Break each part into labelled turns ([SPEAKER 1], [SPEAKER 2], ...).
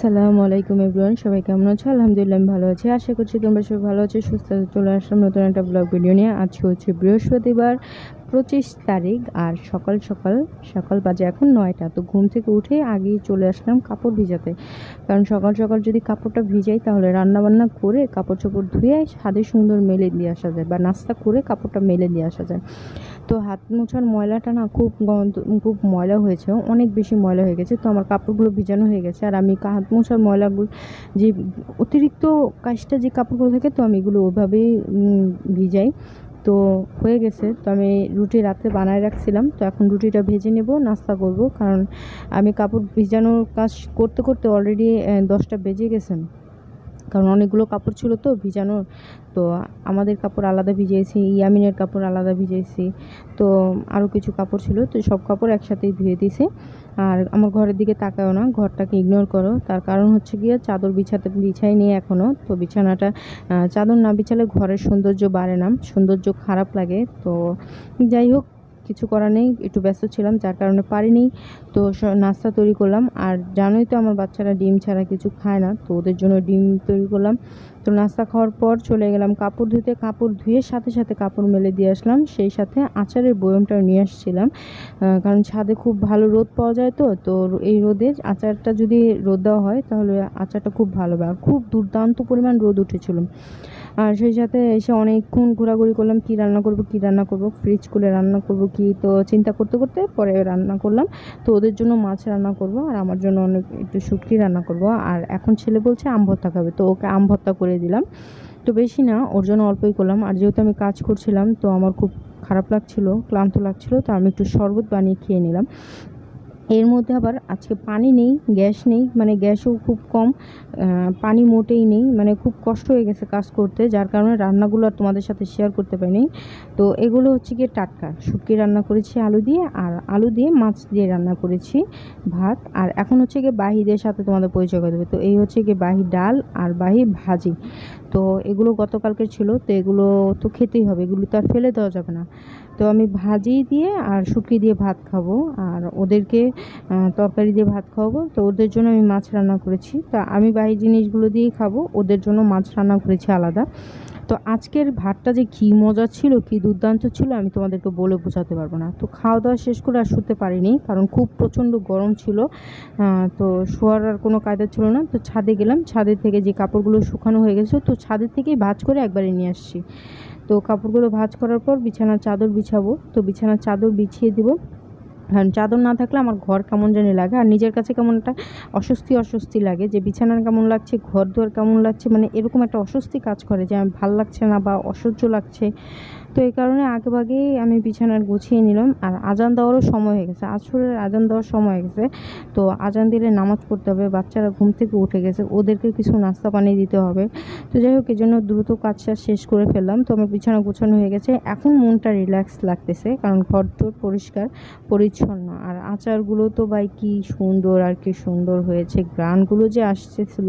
[SPEAKER 1] আসসালামু আলাইকুম এভরিওয়ান, সবাই কেমন আছো? আলহামদুলিল্লাহ আমি ভালো আছি। আশা করছি তোমরা সবাই ভালো আছো, সুস্থ আছো। চলে আসলাম নতুন একটা ব্লগ ভিডিও নিয়ে। আজকে হচ্ছে বৃহস্পতিবার 25 তারিখ আর সকাল সকাল সকাল বাজে এখন 9টা। তো ঘুম থেকে উঠে আগেই চলে আসলাম কাপড় ভিজাতে, কারণ সকাল সকাল যদি কাপড়টা ভিজাই তাহলে রান্নাবান্না করে কাপড় চোপড় ধুয়ে ছাদে সুন্দর মেলে দিয়ে আসা যায়, বা নাস্তা করে কাপড়টা মেলে দিয়ে আসা যায়। তো হাত মোছার ময়লাটা না খুব ময়লা হয়েছে, অনেক বেশি ময়লা হয়ে গেছে। তো আমার কাপড়গুলো ভিজানো হয়ে গেছে, আর আমি হাত মোছার ময়লাগুলো যে অতিরিক্ত কাজটা যে কাপড়গুলো থাকে, তো আমি এগুলো ওইভাবেই ভিজাই। তো হয়ে গেছে। তো আমি রুটি রাতে বানায় রাখছিলাম, তো এখন রুটিটা ভেজে নেব, নাস্তা করব। কারণ আমি কাপড় ভিজানোর কাজ করতে করতে অলরেডি 10টা বেজে গেছে, কারণ অনেকগুলো কাপড় ছিল তো ভিজানোর। তো আমাদের কাপড় আলাদা ভিজিয়েছি, ইয়ামিনের কাপড় আলাদা ভিজিয়েছি, তো আরও কিছু কাপড় ছিল, তো সব কাপড় একসাথেই ধুয়ে দিয়েছি। আর আমার ঘরের দিকে তাকাও না, ঘরটাকে ইগনোর করো। তার কারণ হচ্ছে গিয়ে চাদর বিছাই নিয়ে এখনও। তো বিছানাটা চাদর না বিছালে ঘরের সৌন্দর্য বাড়ে না, সৌন্দর্য খারাপ লাগে। তো যাই হোক, কিছু করার নেই, একটু ব্যস্ত ছিলাম যার কারণে পারিনি। তো নাস্তা তৈরি করলাম, আর জানোই তো আমার বাচ্চারা ডিম ছাড়া কিছু খায় না, তো ওদের জন্য ডিম তৈরি করলাম। তো নাস্তা খাওয়ার পর চলে গেলাম কাপড় ধুতে। কাপড় ধুয়ে সাথে সাথে কাপড় মেলে দিয়ে আসলাম, সেই সাথে আচারের বয়মটাও নিয়ে আসছিলাম। কারণ ছাদে খুব ভালো রোদ পাওয়া যায়, তো তো এই রোদে আচারটা যদি রোদ দেওয়া হয় তাহলে আচারটা খুব ভালো হবে। আর খুব দুর্দান্ত পরিমাণ রোদ উঠেছিল। আর সেই সাথে এসে অনেকক্ষণ ঘোরাঘুরি করলাম, কি রান্না করব, ফ্রিজ খুলে রান্না করব কি, তো চিন্তা করতে করতে পরে রান্না করলাম। তো ওদের জন্য মাছ রান্না করব, আর আমার জন্য একটু শুটকি রান্না করব। আর এখন ছেলে বলছে আম ভর্তা খাবে, তো ওকে আম ভর্তা করে দিলাম। তো বেশি না, ওর জন্য অল্পই করলাম। আর যেহেতু আমি কাজ করছিলাম, তো আমার খুব খারাপ লাগছিল, ক্লান্ত লাগছিল, তো আমি একটু শরবত বানিয়ে খেয়ে নিলাম। এর মধ্যে আবার আজকে পানি নেই, গ্যাস নেই, মানে গ্যাসও খুব কম, পানি মোটেই নেই, মানে খুব কষ্ট হয়ে গেছে কাজ করতে, যার কারণে রান্নাগুলো আর তোমাদের সাথে শেয়ার করতে পারিনি। তো এগুলো হচ্ছে গিয়ে টাটকা শুটকি রান্না করেছি আলু দিয়ে, আর আলু দিয়ে মাছ দিয়ে রান্না করেছি ভাত। আর এখন হচ্ছে গিয়ে বাহিদের সাথে তোমাদের পরিচয় করে দেবে। তো এই হচ্ছে গিয়ে বাহি ডাল আর বাহি ভাজি। তো এগুলো গতকালকের ছিল, তো এগুলো তো খেতেই হবে, এগুলো তো আর ফেলে দেওয়া যাবে না। তো আমি ভাজি দিয়ে আর শুটকি দিয়ে ভাত খাবো, আর ওদেরকে তরকারি দিয়ে ভাত খাওয়াবো। তো ওদের জন্য আমি মাছ রান্না করেছি, তা আমি বাকি জিনিসগুলো দিয়েই খাবো, ওদের জন্য মাছ রান্না করেছি আলাদা। তো আজকের ভাতটা যে কী মজা ছিল, কী দুর্দান্ত ছিল, আমি তোমাদেরকে বলে বোঝাতে পারবো না। তো খাওয়া দাওয়া শেষ করে আর শুতে পারিনি, কারণ খুব প্রচণ্ড গরম ছিল। তো শোয়ার আর কোনো কায়দা ছিল না। তো ছাদে গেলাম, ছাদের থেকে যে কাপড়গুলো শুকানো হয়ে গেছে, তো ছাদের থেকেই ভাঁজ করে একবারে নিয়ে আসছি। তো কাপড়গুলো ভাঁজ করার পর বিছানার চাদর বিছাবো, তো বিছানার চাদর বিছিয়ে দিব। কারণ চাদর না থাকলে আমার ঘর কেমন জানি লাগে, আর নিজের কাছে কেমন একটা অস্বস্তি লাগে, যে বিছানার কেমন লাগছে, ঘর দুয়ার কেমন লাগছে, মানে এরকম একটা অস্বস্তি কাজ করে, যে আমি ভাল লাগছে না বা অসহ্য লাগছে। তো এই কারণে আগেভাগেই আমি বিছানার গুছিয়ে নিলাম। আর আজান দেওয়ারও সময় হয়ে গেছে, আসরের আজান দেওয়ার সময় হয়ে গেছে। তো আজান দিলে নামাজ পড়তে হবে, বাচ্চারা ঘুম থেকে উঠে গেছে, ওদেরকে কিছু নাস্তা পানি দিতে হবে। তো যাই হোক, এই জন্য দ্রুত কাজটা শেষ করে ফেললাম। তো আমার বিছানা গোছানো হয়ে গেছে, এখন মনটা রিল্যাক্স লাগতেছে, কারণ ঘর তোর পরিষ্কার পরিচ্ছন্ন। আর আচারগুলো তো ভাই কি সুন্দর, আর কি সুন্দর হয়েছে, গ্রানগুলো যে আসতেছিল,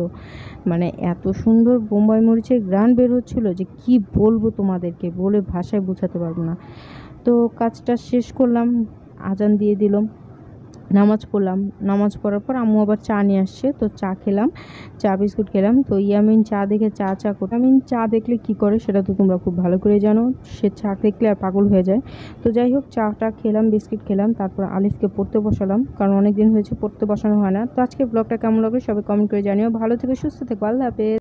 [SPEAKER 1] মানে এত সুন্দর বোম্বাই মরিচের গ্রান বের হচ্ছিল যে কি বলবো তোমাদেরকে, বলে ভাষায় বোঝাতে পারবো না। তো কাজটা শেষ করলাম, আজান দিয়ে দিলাম, নামাজ পড়লাম। নামাজ পড়ার পর আম্মু আবার চা নিয়ে আসছে, তো চা খেলাম, চা বিস্কুট খেলাম। তো ইয়ামিন চা দেখে চা করে, ইয়ামিন চা দেখলে কি করে সেটা তো তোমরা খুব ভালো করে জানো, সে চা দেখলে আর পাগল হয়ে যায়। তো যাই হোক, চাটা খেলাম, বিস্কিট খেলাম, তারপর আলিফকে পড়তে বসালাম, কারণ অনেক দিন হয়েছে পড়তে বসানো হয় না। তো আজকে ব্লগটা কেমন লাগলো সবাই কমেন্ট করে জানিও। ভালো থেকে সুস্থ থেকো, আল্লাহ হাফেজ।